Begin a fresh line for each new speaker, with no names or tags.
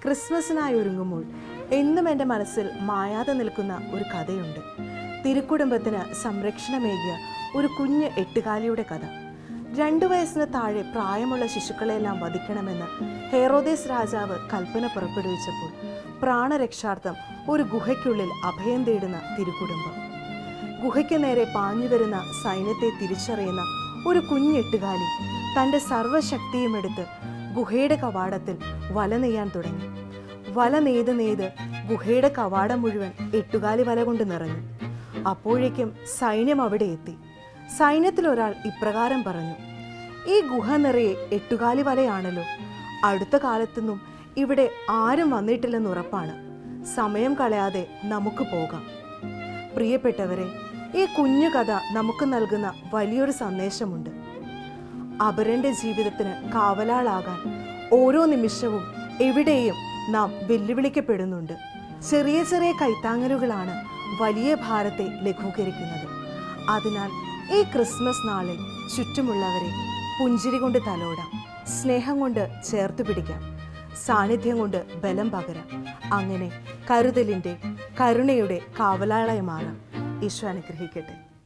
ക്രിസ്മസിനായി ഒരുങ്ങുമ്പോൾ എന്നും എൻ്റെ മനസ്സിൽ മായാതെ നിൽക്കുന്ന ഒരു കഥയുണ്ട്. തിരുക്കുടുംബത്തിന് സംരക്ഷണമേകിയ ഒരു കുഞ്ഞ് എട്ടുകാലിയുടെ കഥ. 2 വയസ്സിന് താഴെ പ്രായമുള്ള ശിശുക്കളെല്ലാം വധിക്കണമെന്ന് ഹെറോദേസ് രാജാവ് കൽപ്പന പുറപ്പെടുവിച്ചപ്പോൾ പ്രാണരക്ഷാർത്ഥം ഒരു ഗുഹയ്ക്കുള്ളിൽ അഭയം തേടുന്ന തിരുക്കുടുംബം. ഗുഹയ്ക്ക് നേരെ പാഞ്ഞു വരുന്ന സൈന്യത്തെ തിരിച്ചറിയുന്ന ഒരു കുഞ്ഞെട്ടുകാലി തൻ്റെ സർവ്വശക്തിയും എടുത്ത് ഗുഹയുടെ കവാടത്തിൽ വല നെയ്യാൻ തുടങ്ങി. വല നെയ്ത് ഗുഹയുടെ കവാടം മുഴുവൻ എട്ടുകാലി വല കൊണ്ട് നിറഞ്ഞു. അപ്പോഴേക്കും സൈന്യം അവിടെ എത്തി. സൈന്യത്തിൽ ഒരാൾ ഇപ്രകാരം പറഞ്ഞു: ഈ ഗുഹ നിറയെ എട്ടുകാലി വലയാണല്ലോ. അടുത്ത കാലത്തൊന്നും ഇവിടെ ആരും വന്നിട്ടില്ലെന്ന് ഉറപ്പാണ്. സമയം കളയാതെ നമുക്ക് പോകാം. പ്രിയപ്പെട്ടവരെ, ഈ കുഞ്ഞു കഥ നമുക്ക് നൽകുന്ന വലിയൊരു സന്ദേശമുണ്ട്. അപരന്റെ ജീവിതത്തിന് കാവലാളാകാൻ ഓരോ നിമിഷവും എവിടെയും നാം വെല്ലുവിളിക്കപ്പെടുന്നുണ്ട്. ചെറിയ ചെറിയ കൈത്താങ്ങലുകളാണ് വലിയ ഭാരത്തെ ലഘൂകരിക്കുന്നത്. അതിനാൽ ഈ ക്രിസ്മസ് നാളിൽ ചുറ്റുമുള്ളവരെ പുഞ്ചിരി കൊണ്ട് തലോടാം, സ്നേഹം കൊണ്ട് ചേർത്ത് പിടിക്കാം, സാന്നിധ്യം കൊണ്ട് ബലം പകരാം. അങ്ങനെ കരുതലിൻ്റെ, കരുണയുടെ കാവലാളായി മാറാം. ഈശോ അനുഗ്രഹിക്കട്ടെ.